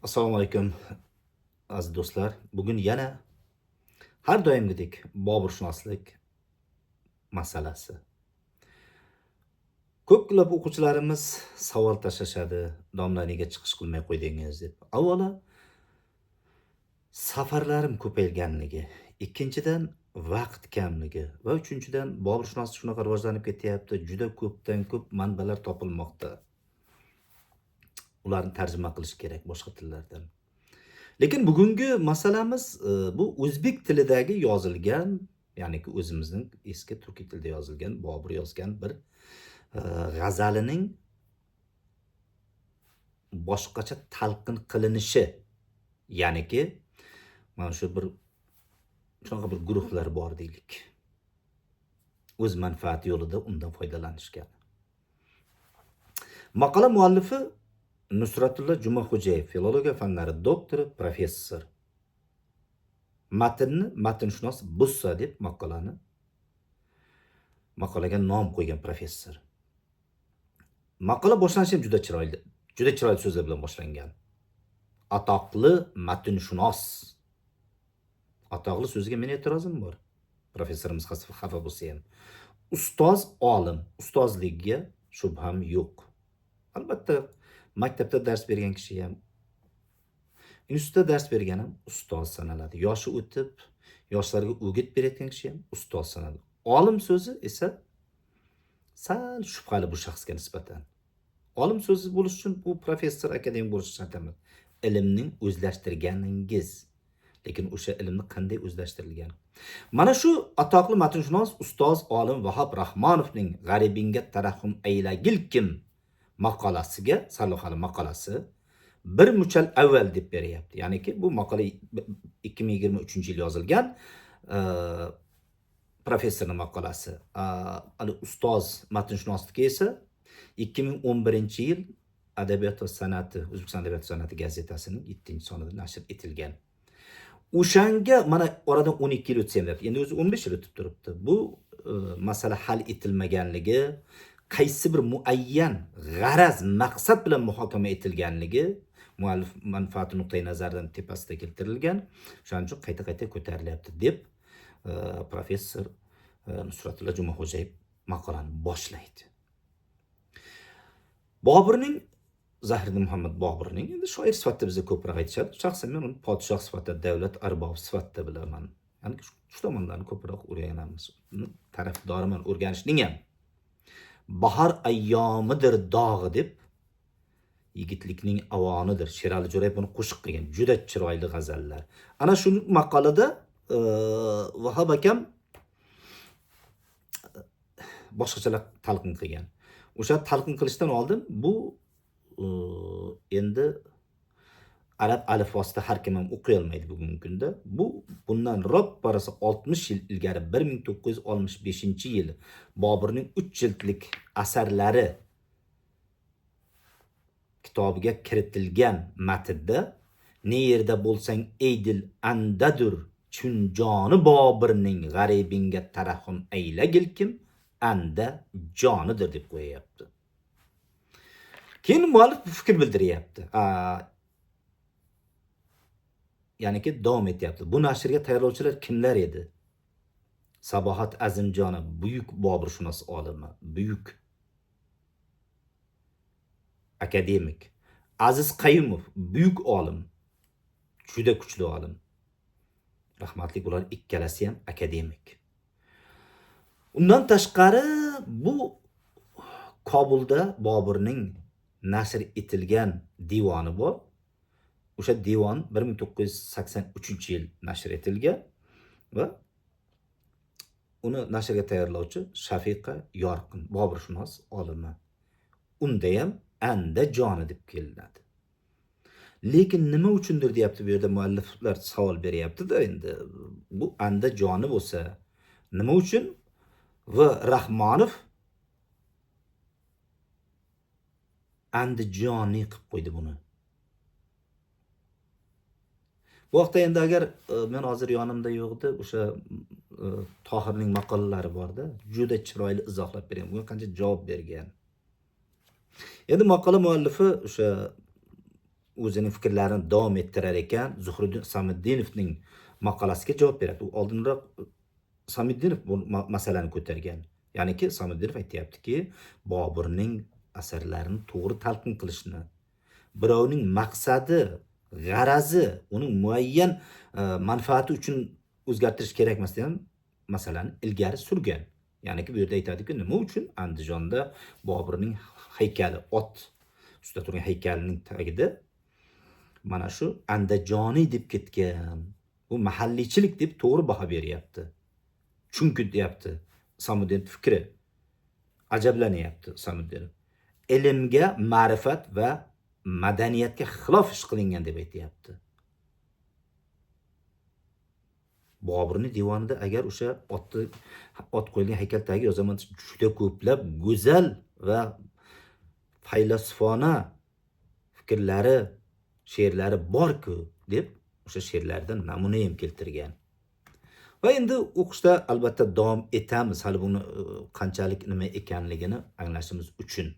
Assalomu alaykum aziz do'stlar. Bugun yana har doimgidek boburshunoslik masalasi. Ko'plab o'quvchilarimiz savol tashlashadi. Domla nega chiqish qilmay qo'ydingiz deb. Avvalo safarlarim ko'payganligi, ikkinchidan vaqt kamligi va uchinchidan boburshunoslik shunaqa rivojlanib ketyapti. Juda ko'pdan ko'p manbalar topilmoqda. Ularni tarjima qilish kerak boshqa tillardan. Lekin bugungi masalamiz bu o'zbek tilidagi yozilgan, ya'niki o'zimizning eski turkiy tilda yozilgan, Bobur yozgan bir g'azalining boshqacha talqin qilinishi. Ya'niki mana shu bir shunaqa bir guruhlar bor deylik. O'z manfaati yo'lida undan foydalanishgan. Maqola muallifi Nusratullo Jumaxo'jayev, filologiya fanlari doktori, professor. Matnshunos Bussa deb maqolaga nom qo'ygan professor. Maqola boshlanishi ham juda chiroyli so'zlar bilan boshlangan. Atoqli matnshunos. Atoqli so'ziga men e'tirozim bor. Professorimiz xafa bo'lsa ham. Ustoz olim, ustozligiga shubham yo'q. Albatta, maktabda dars bergan kishi ham, institutda dars bergan ham ustoz sanaladi. Yoshi o'tib, yoshlarga o'git berayotgan kishi ham ustoz sanaladi. Olim so'zi esa sal shubhali bu shaxsga nisbatan. Olim so'zi bo'lish uchun bu professor, akademik bo'lish shart emas. Ilmning o'zlashtirganingiz. Lekin o'sha ilmni qanday o'zlashtirilgan? Mana shu atoqli matnshunos ustoz olim Vahob Rahmonovning G'aribinga tarahhum aylagil kim maqolasiga, sarlavhali maqolasi bir muchal avval deb beryapti. Ya'niki bu maqola 2023-yil yozilgan professorning maqolasi. Ustoz matnshunosniki esa 2011-yil Adabiyot va san'ati, O'zbekiston Adabiyot va san'ati gazetasining 7-sonida nashr etilgan. O'shanga mana oradan 12 yil o'tsa ham deyapti. Endi o'zi 15 yil o'tib turibdi. Bu masala hal etilmaganligi, qaysi bir muayyan g'araz, maqsad bilan muhokama etilganligi muallif manfaati nuqtai nazaridan tepasida keltirilgan. Shuning uchun qayta-qayta ko'tarilyapti deb professor Nusratullo Jumaxo'jayev maqolani boshlaydi. Boburning, Zahiriddin Muhammad Boburning, endi shoir sifatida bizga ko'proq aytishadi. Shaxsan men uni podshoh sifatida, davlat arbobi sifatida bilaman. Ya'ni shu tomondan ko'proq o'rganamiz. Tarafdoriman o'rganishning ham. Bahor ayyomidir dog'i deb yigitlikning avonidir. Sherali Jo'rayev buni qo'shiq qilgan. Juda chiroyli g'azallar. Ana shu maqolada Vahob akam boshqachalar talqin qilgan. O'sha talqin qilishdan oldin bu endi arab alifbosida har kim ham o'qiy olmaydi bugungi kunda. Bundan ro'pparasi 60 yil ilgari 1965-yil Boburning 3 jildlik asarlari kitobiga kiritilgan matnda ne yerda bo'lsang ey dil andadur chun joni Boburning g'aribinga tarahhum aylagil kim anda jonidir deb qo'yapti. Keyin muallif fikr bildiryapti. Ya'niki davom etyapti. Bu nashrga tayyorlovchilar kimlar edi? Sabohat Azimjonov, buyuk boburshunos olimi, buyuk akademik. Aziz Qayumov, buyuk olim, juda kuchli olim. Rahmatli ular ikkalasi ham akademik. Undan tashqari bu Kobulda Boburning nashr etilgan divoni bor. O'sha divon 1983-yil nashr etilgan va uni nashrga tayyorlovchi Shafiqa Yorqin, boburshunos olimi. Unda ham anda joni deb kelinadi. Lekin nima uchundir deyapti bu yerda mualliflar savol beryapti-da endi. Bu anda joni bo'lsa, nima uchun? Va Rahmonov Andijoniy qilib qo'ydi buni. Bu vaqtda endi agar men hozir yonimda yo'qdi, o'sha Tohirning maqolalari bor-da, juda chiroyli izohlab bergan. Bunga qancha javob bergan. Endi maqola muallifi o'sha o'zining fikrlarini davom ettirar ekan, Zuhriddin Samiddinovning maqolasiga javob beradi. U oldinroq Samiddinov bu masalani ko'targan. Ya'niki Samiddinov aytayaptiki, Boburning asarlarini to'g'ri talqin qilishni, birovning maqsadi, g'arazi, uning muayyan manfaati uchun o'zgartirish kerak emas degan masalani ilgari surgan. Ya'niki bu yerda aytadiki, nima uchun Andijonda Boburning haykali, ot ustida turgan haykalining tagida mana shu Andajoniy deb ketgan. Bu mahalliychilik deb to'g'ri baho beryapti. Chunki deyapti Samiddinov fikri. Ajablanyapti Samiddinov. Ilmga, ma'rifat va madaniyatga xilof ish qilingan deb aytayapti. Boburning divonida agar o'sha ot qo'yilgan haykal tagiga yozaman juda ko'plab go'zal va faylasufona fikrlari, she'rlari bor-ku deb o'sha she'rlardan namuna ham keltirgan. Va endi o'qishda albatta davom etamiz, hali buni qanchalik nima ekanligini anglashimiz uchun.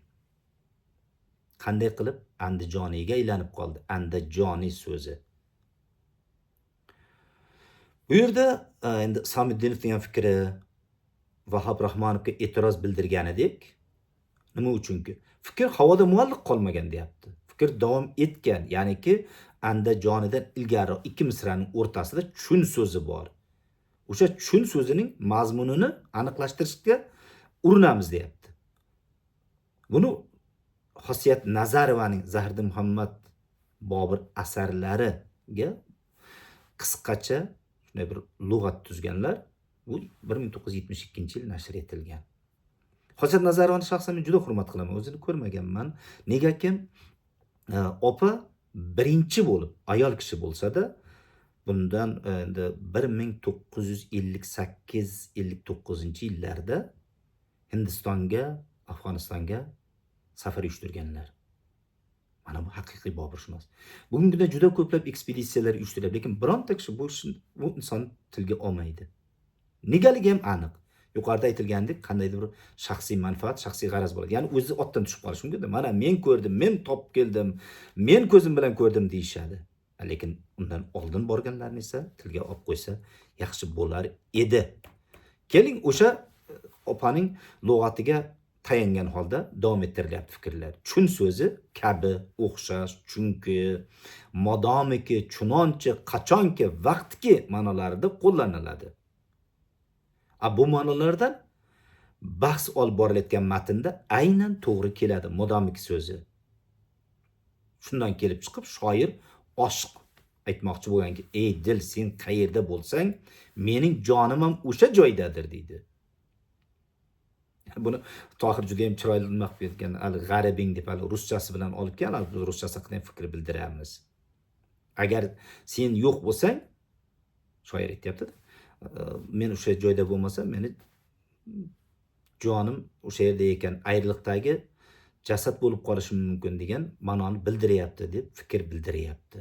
Qanday qilib Andijoniyga aylanib qoldi Andajoniy so'zi. Bu yerda endi Samiddinovning fikri, Vahob Rahmonovga e'tiroz bildirganidek, nima uchunki fikr havoda muallaq qolmagan deyapti. Fikr davom etgan, ya'niki Andajonidan ilgari ikki misraning o'rtasida chun so'zi bor. O'sha chun so'zining mazmunini aniqlashtirishga urinamiz deyapti. Buni Xosiyat Nazarovaning Zahiriddin Muhammad Bobur asarlariga qisqacha shunday bir lug'at tuzganlar. Bu 1972-yil nashr etilgan. Xosiyat Nazarovani shaxsan men juda hurmat qilaman. O'zini ko'rmaganman. Negaki opa birinchi bo'lib ayol kishi bo'lsa-da, bundan endi 1958-59-yillarda Hindistonga, Afg'onistonga safar uyushtirganlar. Mana bu haqiqiy Boburshunos. Bugungi kunda juda ko'plab ekspeditsiyalar uyushtiriladi, lekin bironta kishi bu inson tilga olmaydi. Negaligi ham aniq. Yuqorida aytilgandek, qandaydir bir shaxsiy manfaat, shaxsiy g'araz bo'ladi. Ya'ni o'zi otdan tushib qolishi mumkin. Mana men ko'rdim, men topib keldim, men ko'zim bilan ko'rdim deyishadi. Lekin undan oldin borganlarni esa tilga olib qo'ysa yaxshi bo'lar edi. Keling o'sha opaning lug'atiga tayangan holda davom ettirilyapti fikrlar. Chun so'zi kabi, o'xshash, chunki, modomiki, chunonchi, qachonki, vaqtki ma'nolarida qo'llaniladi. Bu ma'nolardan bahs olib borilayotgan matnda aynan to'g'ri keladi modomiki so'zi. Shundan kelib chiqib shoir oshiq aytmoqchi bo'lganki, ey dil, sen qayerda bo'lsang, mening jonim ham o'sha joydadir deydi. Buni Tohir juda ham chiroyli nima qilib ketgan, al g'aribing deb al ruschasi bilan olib kelib, biz ruschasi haqida fikr bildiramiz. Agar sen yo'q bo'lsang, shoir aytayapti, men o'sha joyda bo'lmasam, meni jonim o'sha yerda ekan, ayriliqdagi jasad bo'lib qolishim mumkin degan ma'noni bildiryapti deb fikr bildiryapti.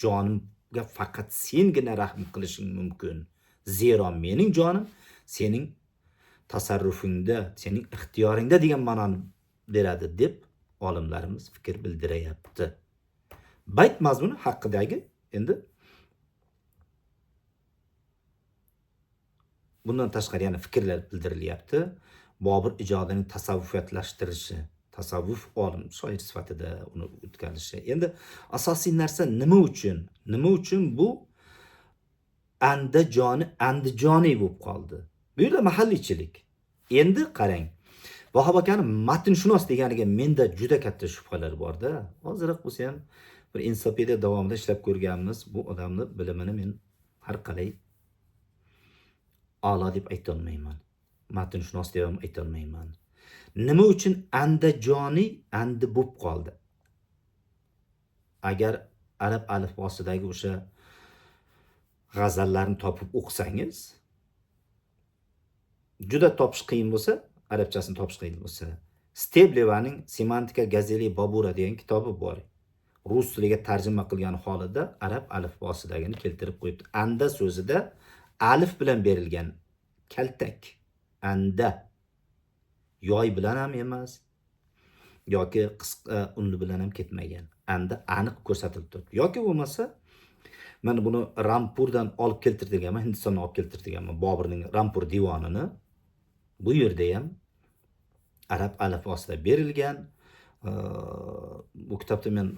Jonimga faqat sengina rahm qilishing mumkin. Zero mening jonim sening tasarrufingda, sening ixtiyoringda degan ma'noni beradi deb olimlarimiz fikr bildiryapti. Bayt mazmuni haqidagi endi bundan tashqari yana fikrlar bildirilyapti. Bobur ijodining tasavvufiyatlashtirishi, tasavvuf olim shoir sifatida uni o'tkazishi. Endi asosiy narsa nima uchun? Nima uchun bu Andijoniy bo'lib qoldi? Bu yerda mahalliychilik. Endi qarang. Vahob akani matinshunos deganiga menda juda katta shubhalar bor-da. Hozirroq bo'lsa ham bir ensiklopediya davomida ishlab ko'rganmiz. Bu odamni bilimini men har qalay a'lo deb ayta olmayman. Matinshunos deb ham ayta olmayman. Nima uchun Andijoniy andi bo'lib qoldi? Agar arab alifbosidagi o'sha g'azallarni topib o'qisangiz, juda topish qiyin bo'lsa, arabchasini topish qiyin bo'lsa, Steblevaning Semantika Gazeli Bobura degan kitobi bor. Rus tiliga tarjima qilgan holida arab alifbosidagini keltirib qo'yibdi. Anda so'zida alif bilan berilgan kaltak. Anda. Yoy bilan ham emas, yoki qisqa unli bilan ham ketmagan. Endi aniq ko'rsatilib turibdi. Yoki bo'lmasa mana buni Rampurdan olib keltirganman, Hindistondan olib keltirganman. Boburning Rampur divonini. Bu yerda ham arab alifbosida berilgan. Bu kitobni men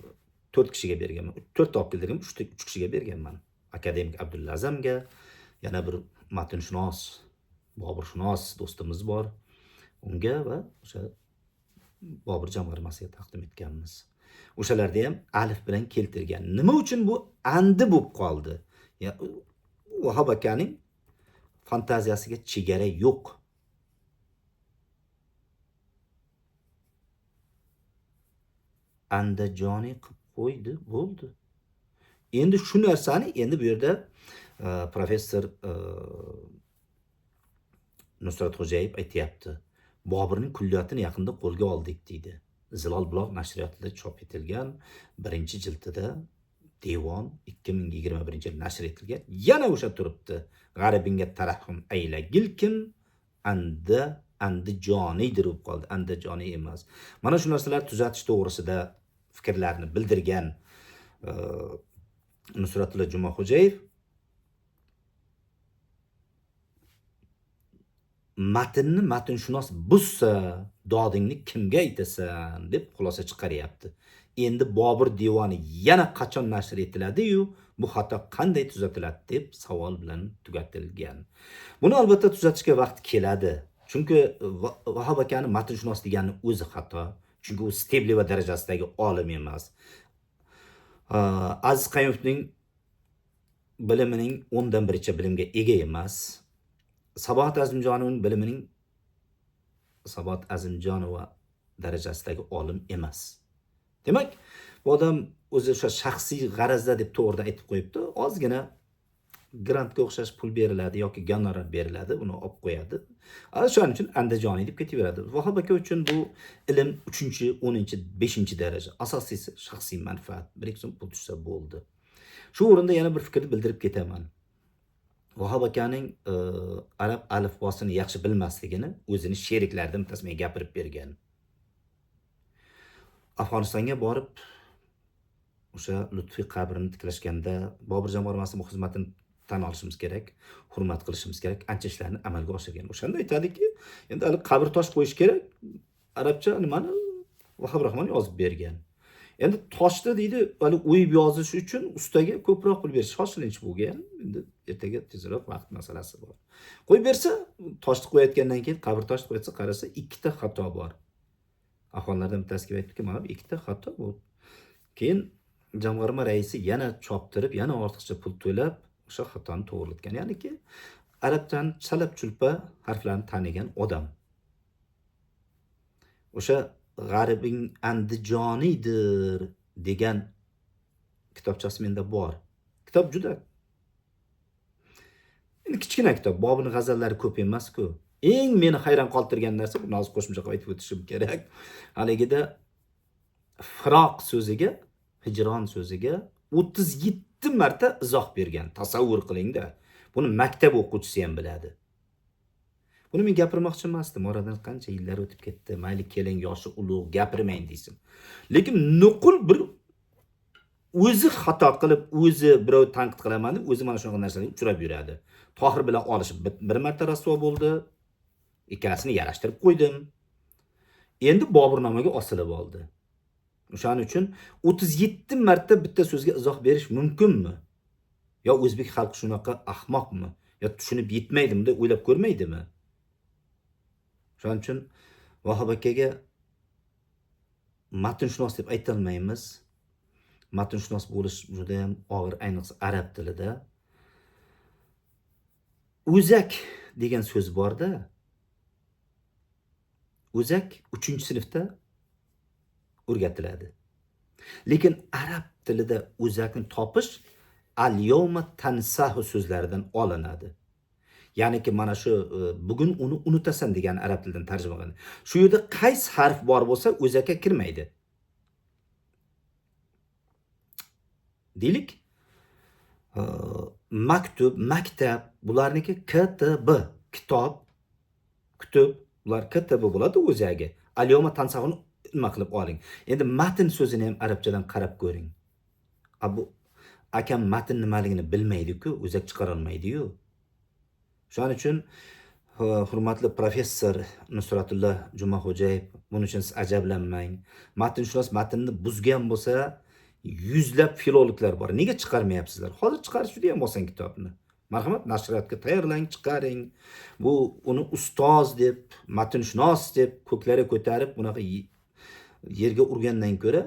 4 kishiga berganman. 4 olib keltirganman, 3 kishiga berganman. Akademik Abdulla Azamga, yana bir matinshunos, boburshunos do'stimiz bor. Unga va o'sha Bobur jamg'armasiga taqdim etganmiz. O'shalarda ham alif bilan keltirgan. Nima uchun bu andi bo'lib qoldi? Ya Vahob akaning fantaziyasiga chegara yo'q. Andajoniy qilib qo'ydi, bo'ldi. Endi shu narsani endi bu yerda professor Nusrat Xo'jayev aytayapti. Boburning kulliyatini yaqinda qo'lga oldik deydi. Zilol buloq nashriyotida chop etilgan 1-jildida devon 2021-yil nashr etilgan. Yana o'sha turibdi. G'aribinga tarahhum aylagilkim Andijoniydir deb qoldi. Andijoniy emas. Mana shu narsalar tuzatish to'g'risida fikrlarini bildirgan Nusratilla Jumaxo'jayev matnni matinshunos buzsa, dodingni kimga aytasan deb xulosa chiqaryapti. Endi Bobur devoni yana qachon nashr etiladi-yu, bu xato qanday tuzatiladi deb savol bilan tugatilgan. Buni albatta tuzatishga vaqt keladi. Chunki Vahob akani matinshunos degani o'zi xato. Chunki u Stebleva darajasidagi olim emas. Aziz Qayumovning bilimining 10dan 1 bilimga ega emas. Sabohat Azimjonovning bilimining Sabohat Azimjonova darajasidagi olim emas. Demak, bu odam o'zi o'sha shaxsiy g'arazda deb to'g'ridan aytib qo'yibdi. Ozgina grantga o'xshash pul beriladi yoki gonorar beriladi, uni olib qo'yadi. Shuning uchun Andijoniy deb ketaveradi. Vahob aka uchun bu ilm 3-chi, 10-chi, 5-chi daraja. Asosiysi shaxsiy manfaat. Bir so'm pul tushsa bo'ldi. Shu o'rinda yana bir fikrni bildirib ketaman. Vahob akaning arab alifbosini yaxshi bilmasligini o'zini sheriklaridan bittasiga gapirib bergan. Afg'onistonga borib o'sha Lutfiy qabrini tiklashganda Bobur jamg'armasi bu xizmatini tan olishimiz kerak, hurmat qilishimiz kerak, ancha ishlarni amalga oshirgan. O'shanda aytadiki, endi hali qabr tosh qo'yish kerak. Arabcha nimani Vahob Rahmon yozib bergan. Endi toshni deydi, hali o'yib yozish uchun ustaga ko'proq pul berish shoshilinch bo'lgan. Endi ertaga tezroq vaqt masalasi bor. Qo'yib bersa, toshni qo'yayotgandan keyin qabr toshni qo'ysa, qarasa 2 ta xato bor. Ahvonlardan bittasiga aytibki, mana 2 ta xato bu. Keyin jamg'arma raisi yana choptirib, yana ortiqcha pul to'lab o'sha xatoni to'g'rilatgan. Ya'niki arabdan chalab-chulpa harflarni tanigan odam. O'sha g'aribing Andijoniydir degan kitobchasi menda bor. Kitob juda kichkina kitob. Boburning g'azallari ko'p emas-ku. Eng meni hayron qoldirgan narsa, buni hozir qo'shimcha qilib aytib o'tishim kerak. Haligida firoq so'ziga, hijron so'ziga 37 marta izoh bergan. Tasavvur qiling-da. Buni maktab o'quvchisi ham biladi. Buni men gapirmoqchi emasdim. Oradan qancha yillar o'tib ketdi. Mayli keling, yoshi ulug', gapirmang deysin. Lekin nuqul bir o'zi xato qilib, o'zi birov tanqid qilaman deb, o'zi mana shunaqa narsalarga uchrab yuradi. Tohir bilan olishib bir marta rasvo bo'ldi. Ikkalasini yarashtirib qo'ydim. Endi Boburnomaga osilib oldi. O'shaning uchun 37 marta bitta so'zga izoh berish mumkinmi? Yo o'zbek xalqi shunaqa ahmoqmi? Yo tushunib yetmaydimi deb o'ylab ko'rmaydimi? Shuning uchun Vahob akaga matinshunos deb ayta olmaymiz. Matinshunos bo'lish juda ham og'ir, ayniqsa arab tilida. O'zak degan so'z bor-da. O'zak 3-sinfda o'rgatiladi. Lekin arab tilida o'zakni topish al-yawma tansahu so'zlaridan olinadi. Ya'niki mana shu bugun uni unutasan degan arab tilidan tarjima qilinadi. Shu yerda qaysi harf bor bo'lsa, o'zakka kirmaydi. Deylik, maktub, maktab, bularniki KTB, kitob, kutub, bular KTB bo'ladi o'zagi. Al-yawma tansahuni nima qilib oling. Endi matn so'zini ham arabchadan qarab ko'ring. Bu akam matn nimaligini bilmaydi-ku, o'zak chiqara olmaydi-yu. Shuning uchun hurmatli professor Nusratulloh Jumaxo'jayev, buning uchun siz ajablanmang. Matnshunos matnni buzgan bo'lsa, yuzlab filologlar bor. Nega chiqarmayapsizlar? Hozir chiqarish juda ham oson kitobni. Marhamat, nashriyotga tayyorlang, chiqaring. Bu uni ustoz deb, matnshunos deb ko'klarga ko'tarib, bunaqa yerga urgandan ko'ra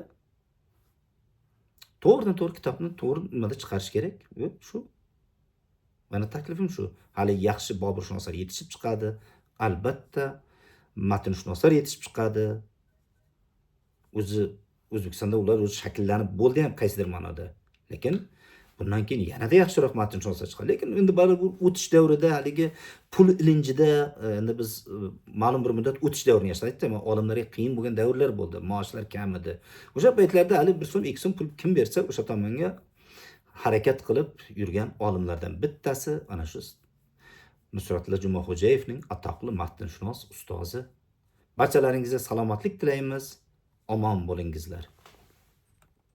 to'g'ridan-to'g'ri kitobni to'g'ri nimada chiqarish kerak. Shu. Meni taklifim shu. Hali yaxshi boburshunoslar yetishib chiqadi. Albatta, matnshunoslar yetishib chiqadi. O'zi O'zbekistonda ular o'zi shakllanib bo'ldi ham qaysidir ma'noda. Lekin bundan keyin yanada yaxshiroq matnshunoslar chiqadi. Lekin endi baribir o'tish davrida haligi pul ilinjida endi biz ma'lum bir muddat o'tish davrini yashadik. Olimlarga qiyin bo'lgan davrlar bo'ldi. Maoshlar kam edi. O'sha paytlarda hali 1 so'm, 2 so'm pul kim bersa, o'sha tomonga harakat qilib yurgan olimlardan bittasi ana shu Nusratulloh Jumaxo'jayevning atoqli matnshunos ustozi. Barchalaringizga salomatlik tilaymiz. Omon bo'lingizlar.